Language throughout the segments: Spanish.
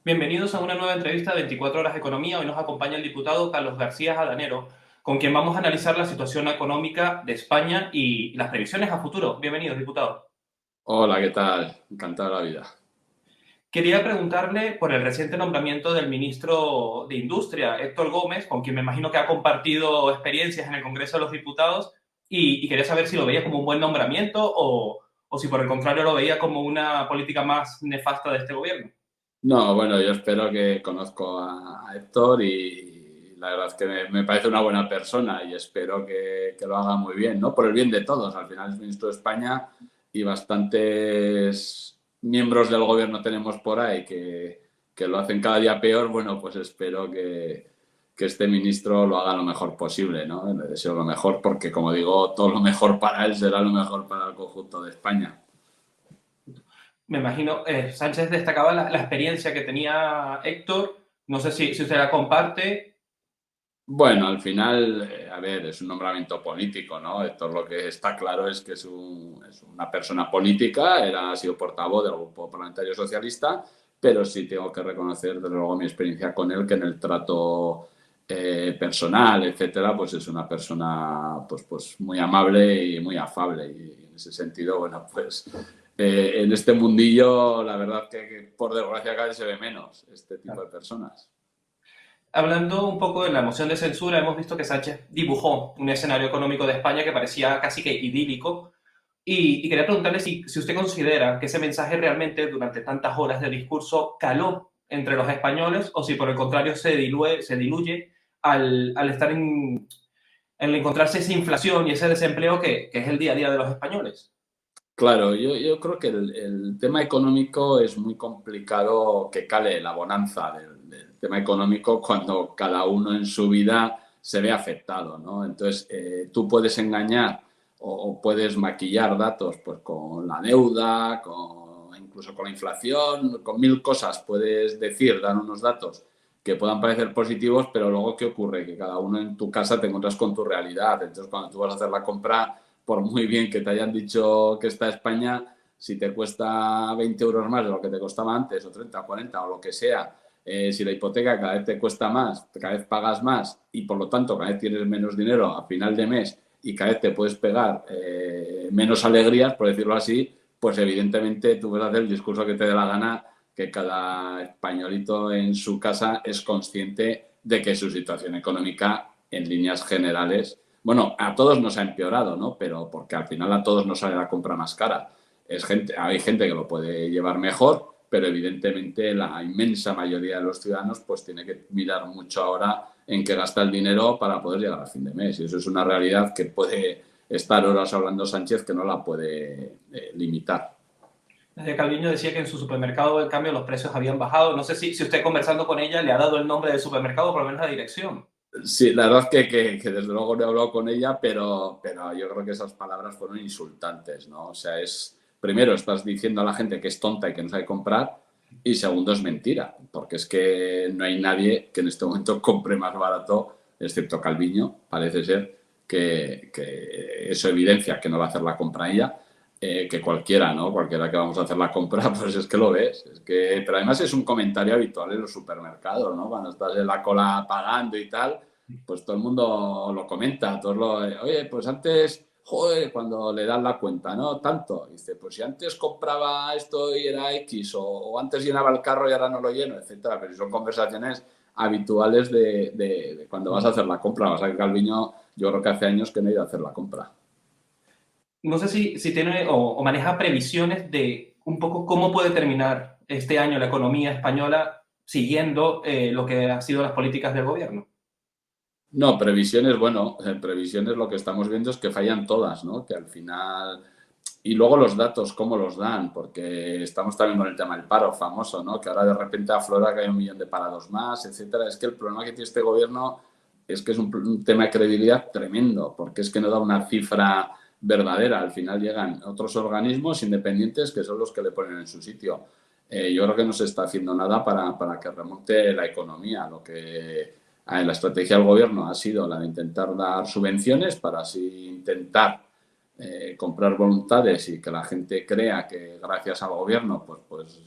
Bienvenidos a una nueva entrevista de 24 horas de economía. Hoy nos acompaña el diputado Carlos García Jadanero, con quien vamos a analizar la situación económica de España y las previsiones a futuro. Bienvenidos, diputado. Hola, ¿qué tal? Encantado de la vida. Quería preguntarle por el reciente nombramiento del ministro de Industria, Héctor Gómez, con quien me imagino que ha compartido experiencias en el Congreso de los Diputados, y quería saber si lo veía como un buen nombramiento o si por el contrario lo veía como una política más nefasta de este gobierno. No, bueno, yo espero que conozco a Héctor y la verdad es que me parece una buena persona y espero que lo haga muy bien, ¿no? Por el bien de todos. Al final es ministro de España y bastantes miembros del gobierno tenemos por ahí que lo hacen cada día peor. Bueno, pues espero que este ministro lo haga lo mejor posible, ¿no? Le deseo lo mejor porque, como digo, todo lo mejor para él será lo mejor para el conjunto de España. Me imagino, Sánchez destacaba la experiencia que tenía Héctor. No sé si usted la comparte. Bueno, al final, a ver, es un nombramiento político, ¿no? Esto lo que está claro es que es una persona política, ha sido portavoz del Grupo Parlamentario Socialista, pero sí tengo que reconocer, desde luego, mi experiencia con él, que en el trato personal, etcétera, pues es una persona pues muy amable y muy afable. Y en ese sentido, bueno, pues en este mundillo, la verdad que por desgracia cada vez se ve menos este tipo de personas. Hablando un poco de la moción de censura, hemos visto que Sánchez dibujó un escenario económico de España que parecía casi que idílico. Y quería preguntarle si usted considera que ese mensaje realmente durante tantas horas de discurso caló entre los españoles o si por el contrario se diluye al estar en encontrarse esa inflación y ese desempleo que es el día a día de los españoles. Claro, yo creo que el tema económico es muy complicado que cale la bonanza del tema económico cuando cada uno en su vida se ve afectado, ¿no? Entonces, tú puedes engañar o puedes maquillar datos pues, con la deuda, incluso con la inflación, con mil cosas puedes decir, dar unos datos que puedan parecer positivos, pero luego, ¿qué ocurre? Que cada uno en tu casa te encuentras con tu realidad. Entonces, cuando tú vas a hacer la compra por muy bien que te hayan dicho que está España, si te cuesta 20 euros más de lo que te costaba antes, o 30, 40 o lo que sea, si la hipoteca cada vez te cuesta más, cada vez pagas más y por lo tanto cada vez tienes menos dinero a final de mes y cada vez te puedes pegar menos alegrías, por decirlo así, pues evidentemente tú vas a hacer el discurso que te dé la gana, que cada españolito en su casa es consciente de que su situación económica en líneas generales, bueno, a todos nos ha empeorado, ¿no? Pero porque al final a todos nos sale la compra más cara. Hay gente que lo puede llevar mejor, pero evidentemente la inmensa mayoría de los ciudadanos pues tiene que mirar mucho ahora en qué gasta el dinero para poder llegar a fin de mes. Y eso es una realidad que puede estar horas hablando Sánchez que no la puede limitar. Desde Calviño decía que en su supermercado, en cambio, los precios habían bajado. No sé si usted conversando con ella le ha dado el nombre del supermercado, por lo menos la dirección. Sí, la verdad es que desde luego no he hablado con ella, pero yo creo que esas palabras fueron insultantes, ¿no? O sea, primero estás diciendo a la gente que es tonta y que no sabe comprar, y segundo es mentira, porque es que no hay nadie que en este momento compre más barato, excepto Calviño, parece ser que eso evidencia que no va a hacer la compra ella, que cualquiera, ¿no? Cualquiera que vamos a hacer la compra, pues es que lo ves. Pero además es un comentario habitual en los supermercados, ¿no? Cuando estás en la cola pagando y tal, pues todo el mundo lo comenta. Oye, pues antes, joder, cuando le dan la cuenta, ¿no? Tanto. Dice, pues si antes compraba esto y era X, o antes llenaba el carro y ahora no lo lleno, etcétera. Pero son conversaciones habituales de cuando vas a hacer la compra. Vas a que Calviño, yo creo que hace años que no he ido a hacer la compra. No sé si tiene o maneja previsiones de un poco cómo puede terminar este año la economía española siguiendo lo que han sido las políticas del gobierno. No, previsiones, bueno, previsiones lo que estamos viendo es que fallan todas, ¿no? Que al final... Y luego los datos, ¿cómo los dan? Porque estamos también con el tema del paro famoso, ¿no? Que ahora de repente aflora que hay 1 millón de parados más, etcétera. Es que el problema que tiene este gobierno es que es un tema de credibilidad tremendo, porque es que no da una cifra verdadera. Al final llegan otros organismos independientes que son los que le ponen en su sitio. Yo creo que no se está haciendo nada para que remonte la economía. La estrategia del gobierno ha sido la de intentar dar subvenciones para así intentar comprar voluntades y que la gente crea que gracias al gobierno pues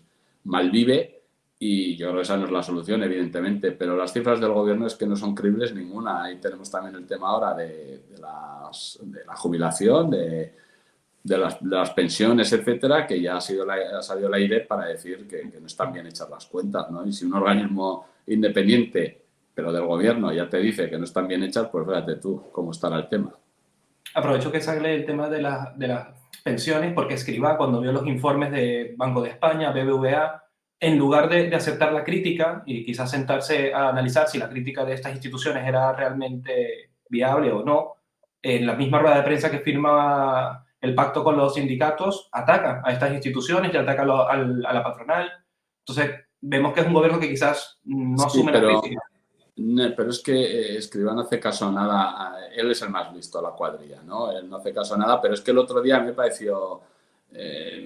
malvive y yo creo que esa no es la solución, evidentemente, pero las cifras del gobierno es que no son creíbles ninguna. Ahí tenemos también el tema ahora de la jubilación, de las pensiones, etcétera, que ya ha salido la AIRE para decir que no están bien hechas las cuentas, ¿no? Y si un organismo independiente, pero del gobierno, ya te dice que no están bien hechas, pues fíjate tú cómo estará el tema. Aprovecho que sale el tema de las pensiones, porque Escrivá, cuando vio los informes de Banco de España, BBVA, en lugar de aceptar la crítica y quizás sentarse a analizar si la crítica de estas instituciones era realmente viable o no, en la misma rueda de prensa que firma el pacto con los sindicatos, ataca a estas instituciones y ataca a la patronal. Entonces, vemos que es un gobierno que quizás no Sí, asume la pero crítica. pero es que Escrivá no hace caso a nada. Él es el más listo a la cuadrilla, ¿no? Él no hace caso a nada, pero es que el otro día me pareció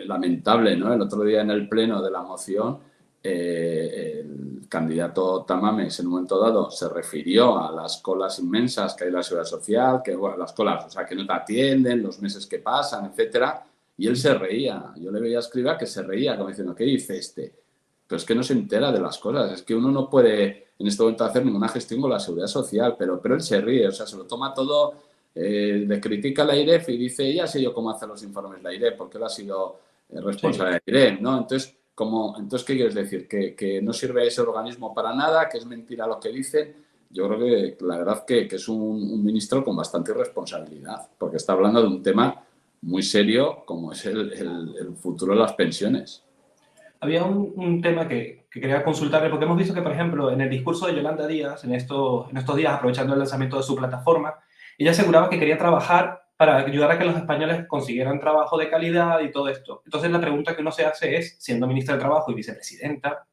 lamentable, ¿no? El otro día en el pleno de la moción, el candidato Tamames en un momento dado se refirió a las colas inmensas que hay en la seguridad social, que bueno, las colas, o sea, que no te atienden, los meses que pasan, etcétera, y él se reía. Yo le veía a Escrivá que se reía, como diciendo, ¿qué dice este? Pero es que no se entera de las cosas, es que uno no puede en este momento hacer ninguna gestión con la seguridad social, pero él se ríe, o sea, se lo toma todo, le critica a la IREF y dice, ya sé yo cómo hacer los informes la IREF, porque él ha sido responsable de la IREF, ¿no? Entonces, ¿qué quieres decir? ¿Que no sirve ese organismo para nada, que es mentira lo que dicen? Yo creo que la verdad que es un ministro con bastante irresponsabilidad, porque está hablando de un tema muy serio como es el futuro de las pensiones. Había un tema que quería consultarle, porque hemos visto que, por ejemplo, en el discurso de Yolanda Díaz, en estos días, aprovechando el lanzamiento de su plataforma, ella aseguraba que quería trabajar para ayudar a que los españoles consiguieran trabajo de calidad y todo esto. Entonces, la pregunta que uno se hace es, siendo ministra de Trabajo y vicepresidenta,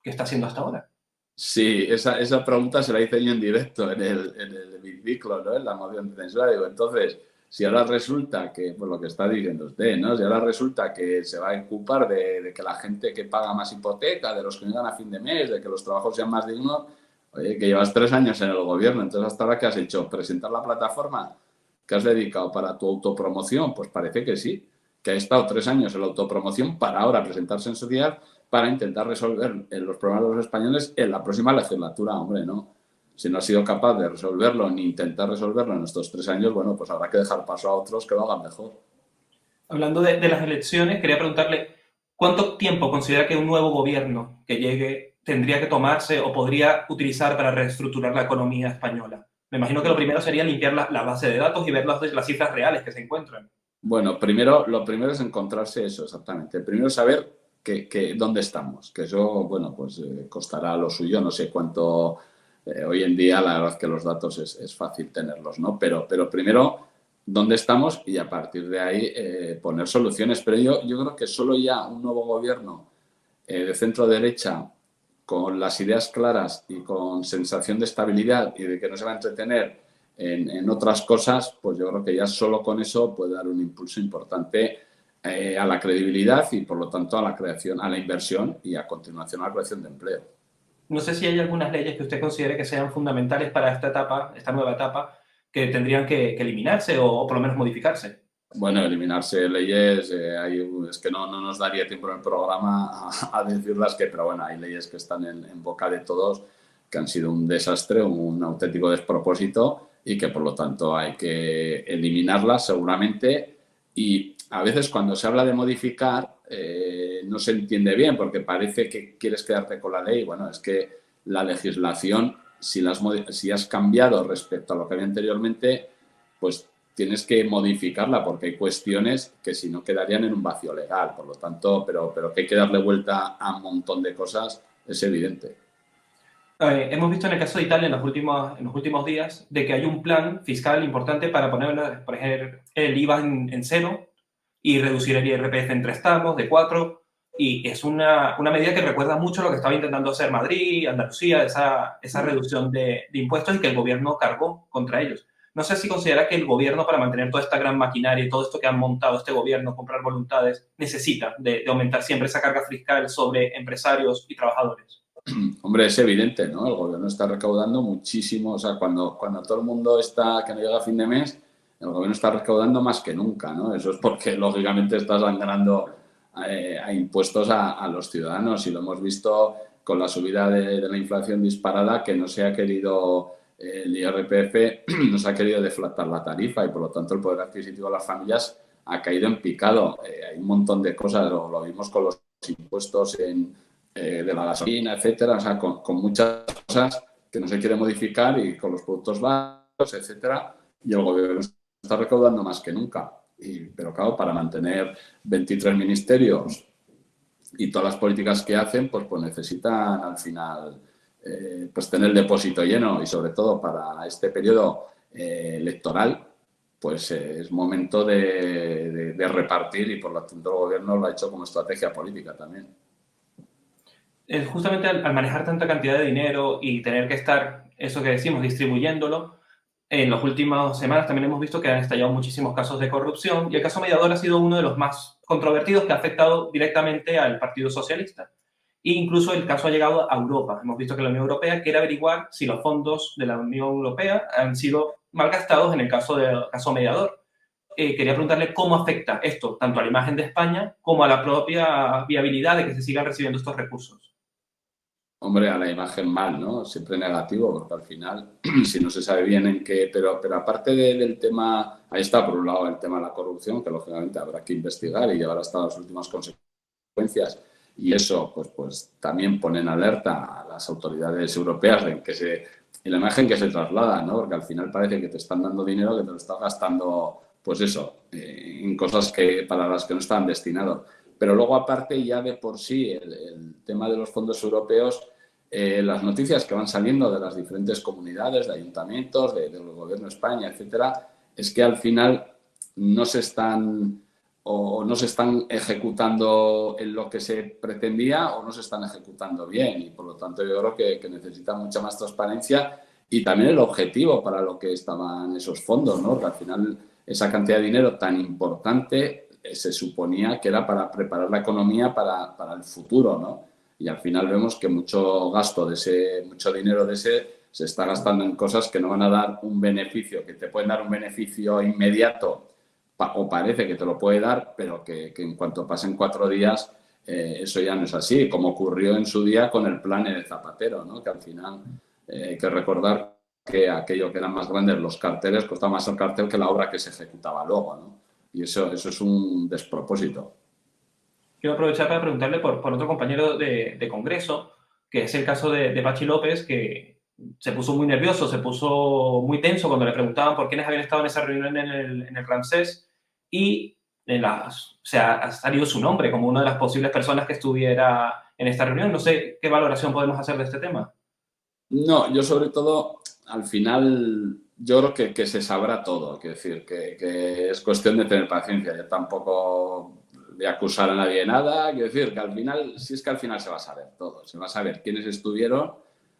¿qué está haciendo hasta ahora? Sí, esa pregunta se la hice yo en directo en el hemiciclo, ¿no? En la moción de censura. Digo, entonces, si ahora resulta que, pues lo que está diciendo usted, ¿no? Si ahora resulta que se va a ocupar de que la gente que paga más hipoteca, de los que llegan a fin de mes, de que los trabajos sean más dignos, oye, que llevas 3 años en el gobierno, entonces hasta ahora, ¿qué has hecho? ¿Presentar la plataforma que has dedicado para tu autopromoción? Pues parece que sí, que ha estado 3 años en la autopromoción para ahora presentarse en sociedad para intentar resolver los problemas de los españoles en la próxima legislatura. Hombre, no. Si no ha sido capaz de resolverlo ni intentar resolverlo en estos 3 años, bueno, pues habrá que dejar paso a otros que lo hagan mejor. Hablando de las elecciones, quería preguntarle, ¿cuánto tiempo considera que un nuevo gobierno que llegue tendría que tomarse o podría utilizar para reestructurar la economía española? Me imagino que lo primero sería limpiar la base de datos y ver las cifras reales que se encuentran. Bueno, lo primero es encontrarse eso, exactamente. Primero saber dónde estamos, que eso, bueno, pues costará lo suyo, no sé cuánto. Hoy en día la verdad es que los datos es fácil tenerlos, ¿no? Pero primero dónde estamos y a partir de ahí poner soluciones. Pero yo creo que solo ya un nuevo gobierno de centro derecha con las ideas claras y con sensación de estabilidad y de que no se va a entretener en otras cosas, pues yo creo que ya solo con eso puede dar un impulso importante a la credibilidad y por lo tanto a la creación, a la inversión y a continuación a la creación de empleo. No sé si hay algunas leyes que usted considere que sean fundamentales para esta etapa, esta nueva etapa, que tendrían que eliminarse o por lo menos modificarse. Bueno, eliminarse leyes, es que no nos daría tiempo en el programa a decirlas, pero bueno, hay leyes que están en boca de todos que han sido un desastre, un auténtico despropósito y que por lo tanto hay que eliminarlas seguramente. Y a veces cuando se habla de modificar no se entiende bien porque parece que quieres quedarte con la ley. Bueno, es que la legislación, si has cambiado respecto a lo que había anteriormente, pues tienes que modificarla porque hay cuestiones que si no quedarían en un vacío legal. Por lo tanto, pero que hay que darle vuelta a un montón de cosas es evidente. Hemos visto en el caso de Italia en los últimos días de que hay un plan fiscal importante para poner, por ejemplo, el IVA en cero y reducir el IRPF en 3 tramos, de 4. Y es una medida que recuerda mucho lo que estaba intentando hacer Madrid, Andalucía, esa reducción de impuestos y que el gobierno cargó contra ellos. No sé si considera que el gobierno, para mantener toda esta gran maquinaria y todo esto que han montado este gobierno, comprar voluntades, necesita de aumentar siempre esa carga fiscal sobre empresarios y trabajadores. Hombre, es evidente, ¿no? El gobierno está recaudando muchísimo. O sea, cuando todo el mundo está que no llega a fin de mes, el gobierno está recaudando más que nunca, ¿no? Eso es porque, lógicamente, está sangrando a impuestos a los ciudadanos y lo hemos visto con la subida de la inflación disparada, que no se ha querido, el IRPF no se ha querido deflactar la tarifa y por lo tanto el poder adquisitivo de las familias ha caído en picado. Hay un montón de cosas, lo vimos con los impuestos de la gasolina, etcétera, o sea, con muchas cosas que no se quiere modificar y con los productos básicos, etcétera, y el gobierno está recaudando más que nunca. Pero claro, para mantener 23 ministerios y todas las políticas que hacen, pues necesitan al final pues tener el depósito lleno y sobre todo para este periodo electoral, pues es momento de repartir y por lo tanto el gobierno lo ha hecho como estrategia política también. Justamente al manejar tanta cantidad de dinero y tener que estar, eso que decimos, distribuyéndolo, en las últimas semanas también hemos visto que han estallado muchísimos casos de corrupción y el caso Mediador ha sido uno de los más controvertidos que ha afectado directamente al Partido Socialista. E incluso el caso ha llegado a Europa. Hemos visto que la Unión Europea quiere averiguar si los fondos de la Unión Europea han sido malgastados en el caso del caso Mediador. Quería preguntarle cómo afecta esto tanto a la imagen de España como a la propia viabilidad de que se sigan recibiendo estos recursos. Hombre, a la imagen mal, ¿no? Siempre negativo, porque al final, si no se sabe bien en qué... Pero aparte del tema, ahí está por un lado el tema de la corrupción, que lógicamente habrá que investigar y llevar hasta las últimas consecuencias. Y eso, pues también pone en alerta a las autoridades europeas en la imagen que se traslada, ¿no? Porque al final parece que te están dando dinero que te lo estás gastando, pues eso, en cosas para las que no están destinados. Pero luego, aparte, ya de por sí, el tema de los fondos europeos, las noticias que van saliendo de las diferentes comunidades, de ayuntamientos, del gobierno de España, etcétera, es que al final no se están ejecutando en lo que se pretendía o no se están ejecutando bien. Y por lo tanto, yo creo que necesita mucha más transparencia y también el objetivo para lo que estaban esos fondos, ¿no? Que al final esa cantidad de dinero tan importante se suponía que era para preparar la economía para el futuro, ¿no? Y al final vemos que mucho dinero de ese se está gastando en cosas que no van a dar un beneficio, que te pueden dar un beneficio inmediato o parece que te lo puede dar, pero que en cuanto pasen 4 días eso ya no es así, como ocurrió en su día con el plan de Zapatero, ¿no? Que al final hay que recordar que aquello que eran más grandes los carteles costaba más el cartel que la obra que se ejecutaba luego, ¿no? Y eso es un despropósito. Quiero aprovechar para preguntarle por otro compañero de Congreso, que es el caso de Pachi López, que se puso muy nervioso, se puso muy tenso cuando le preguntaban por quiénes habían estado en esa reunión en el Ramsés y ha salido su nombre como una de las posibles personas que estuviera en esta reunión. No sé qué valoración podemos hacer de este tema. No, yo sobre todo, al final, yo creo que se sabrá todo. Quiero decir, que es cuestión de tener paciencia. Yo tampoco voy a acusar a nadie de nada. Quiero decir, que al final, si es que al final se va a saber todo. Se va a saber quiénes estuvieron.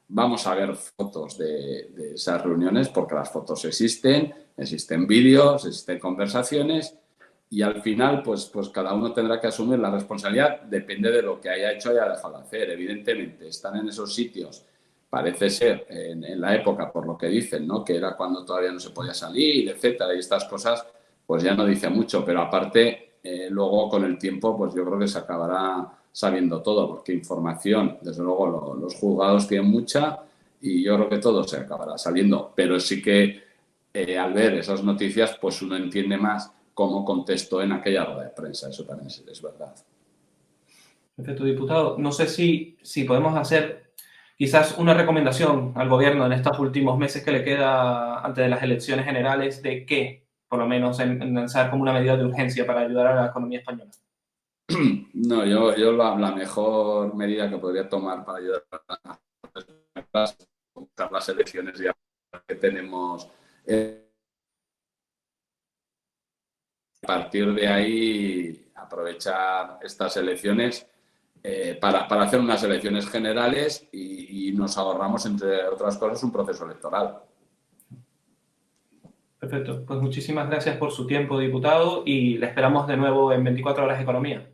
Vamos a ver fotos de esas reuniones, porque las fotos existen vídeos, existen conversaciones. Y al final, pues cada uno tendrá que asumir la responsabilidad, depende de lo que haya hecho y haya dejado de hacer. Evidentemente, están en esos sitios. Parece ser, en la época, por lo que dicen, ¿no? Que era cuando todavía no se podía salir, etcétera, y estas cosas, pues ya no dice mucho. Pero aparte, luego con el tiempo, pues yo creo que se acabará sabiendo todo, porque información, desde luego, los juzgados tienen mucha y yo creo que todo se acabará saliendo. Pero sí que al ver esas noticias, pues uno entiende más cómo contestó en aquella rueda de prensa. Eso también es verdad. Perfecto, diputado. No sé si podemos hacer quizás una recomendación al gobierno en estos últimos meses que le queda antes de las elecciones generales de qué, por lo menos, en lanzar como una medida de urgencia para ayudar a la economía española. No, yo la mejor medida que podría tomar para ayudar a las elecciones ya que tenemos. A partir de ahí, aprovechar estas elecciones para hacer unas elecciones generales y nos ahorramos, entre otras cosas, un proceso electoral. Perfecto. Pues muchísimas gracias por su tiempo, diputado, y le esperamos de nuevo en 24 horas de economía.